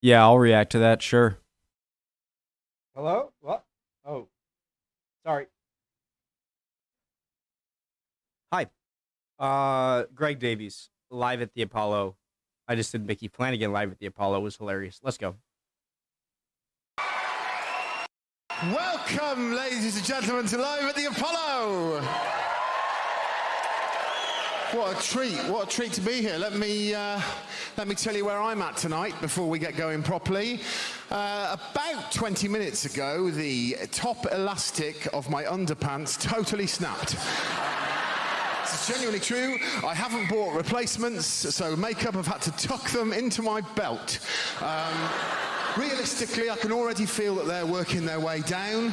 Yeah, I'll react to that, sure. Hello? What? Oh, sorry. Hi. Greg Davies, live at the Apollo. I just did Mickey Flanagan live at the Apollo. It was hilarious. Let's go. Welcome, ladies and gentlemen, to Live at the Apollo. What a treat to be here. Let me tell you where I'm at tonight before we get going properly. About 20 minutes ago, the top elastic of my underpants totally snapped. It's genuinely true. I haven't bought replacements, so makeup, I've had to tuck them into my belt. Realistically, I can already feel that they're working their way down.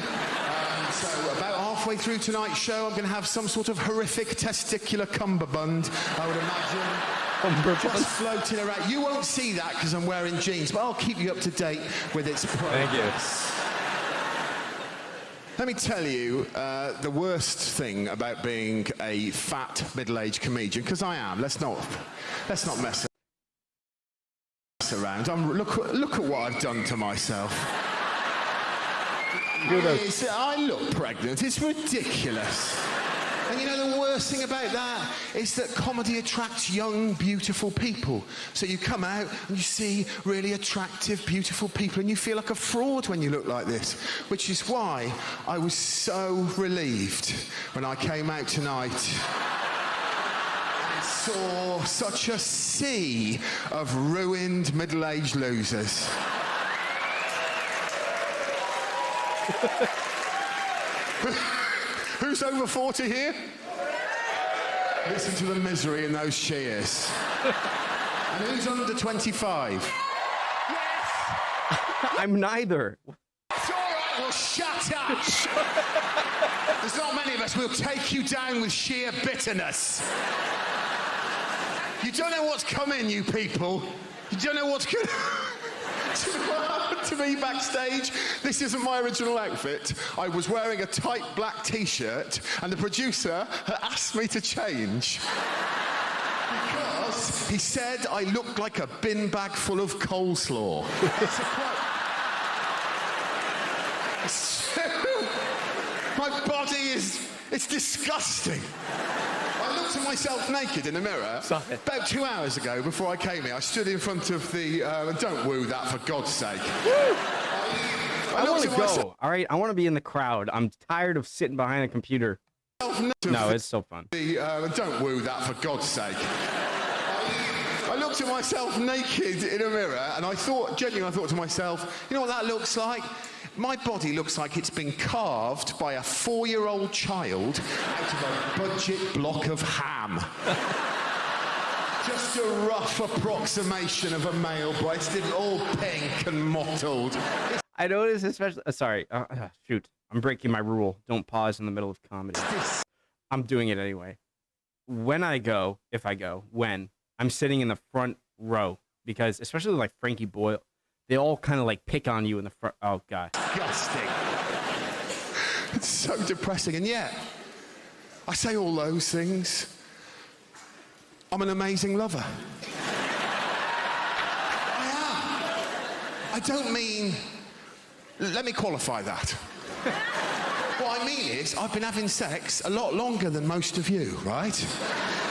So about halfway through tonight's show, I'm going to have some sort of horrific testicular cummerbund, I would imagine. Just floating around. You won't see that because I'm wearing jeans, but I'll keep you up to date with its progress. Thank you. Let me tell you the worst thing about being a fat middle-aged comedian, because I am. Let's not mess around. Look at what I've done to myself. I look pregnant. It's ridiculous. And you know the worst thing about that is that comedy attracts young, beautiful people. So you come out and you see really attractive, beautiful people, and you feel like a fraud when you look like this. Which is why I was so relieved when I came out tonight and saw such a sea of ruined middle-aged losers. Who's over 40 here? Listen to the misery in those cheers. And who's under 25? Yes! I'm neither. It's all right, well, shut up! There's not many of us. We'll take you down with sheer bitterness. You don't know what's coming, you people. You don't know what's going to me backstage. This isn't my original outfit. I was wearing a tight black t-shirt and the producer had asked me to change because he said I looked like a bin bag full of coleslaw. My body it's disgusting. I looked at myself naked in the mirror about 2 hours ago before I came here. I stood in front of the... don't woo that, for God's sake. I want to go, all right? I want to be in the crowd. I'm tired of sitting behind a computer. No, it's so fun. Don't woo that, for God's sake. I looked at myself naked in a mirror, and I thought to myself, you know what that looks like? My body looks like it's been carved by a 4-year-old child out of a budget block of ham. Just a rough approximation of a male breast, all pink and mottled. I noticed especially... sorry. Shoot. I'm breaking my rule. Don't pause in the middle of comedy. I'm doing it anyway. When I go, I'm sitting in the front row because, especially like Frankie Boyle, they all kind of like pick on you in the front. Oh, God. Disgusting. It's so depressing. And yet, I say all those things. I'm an amazing lover. I am. I don't mean... Let me qualify that. What I mean is, I've been having sex a lot longer than most of you, right?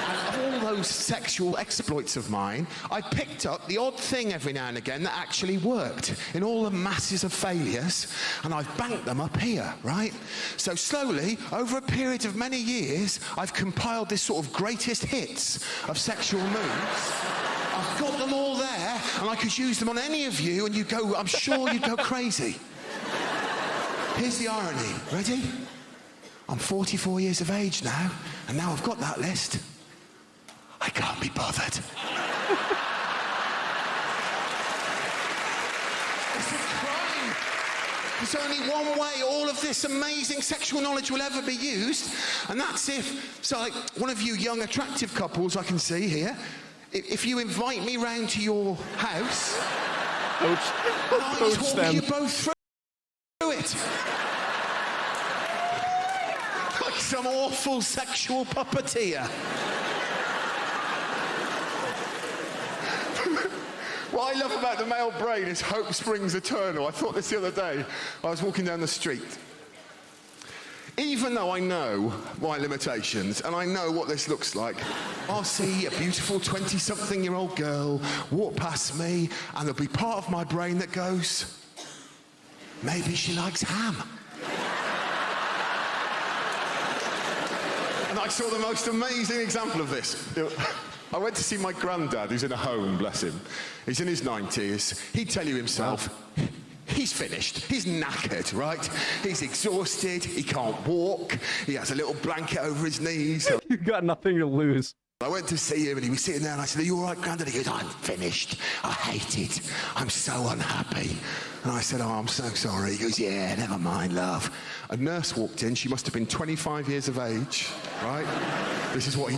And of all those sexual exploits of mine, I picked up the odd thing every now and again that actually worked in all the masses of failures, and I've banked them up here, right? So slowly, over a period of many years, I've compiled this sort of greatest hits of sexual moves. I've got them all there, and I could use them on any of you, and I'm sure you'd go crazy. Here's the irony. Ready? I'm 44 years of age now, and now I've got that list. I can't be bothered. It's a crime. There's only one way all of this amazing sexual knowledge will ever be used, and that's if, so like one of you young, attractive couples I can see here, if you invite me round to your house, and I talk you both through it. Like some awful sexual puppeteer. What I love about the male brain is hope springs eternal. I thought this the other day. I was walking down the street. Even though I know my limitations and I know what this looks like, I'll see a beautiful 20-something-year-old girl walk past me and there'll be part of my brain that goes, maybe she likes ham. And I saw the most amazing example of this. I went to see my granddad, who's in a home, bless him. He's in his 90s. He'd tell you himself, he's finished. He's knackered, right? He's exhausted. He can't walk. He has a little blanket over his knees. You've got nothing to lose. I went to see him and he was sitting there and I said, are you all right, Grandad? He goes, I'm finished. I hate it. I'm so unhappy. And I said, oh, I'm so sorry. He goes, yeah, never mind, love. A nurse walked in. She must have been 25 years of age, right? This is what he did.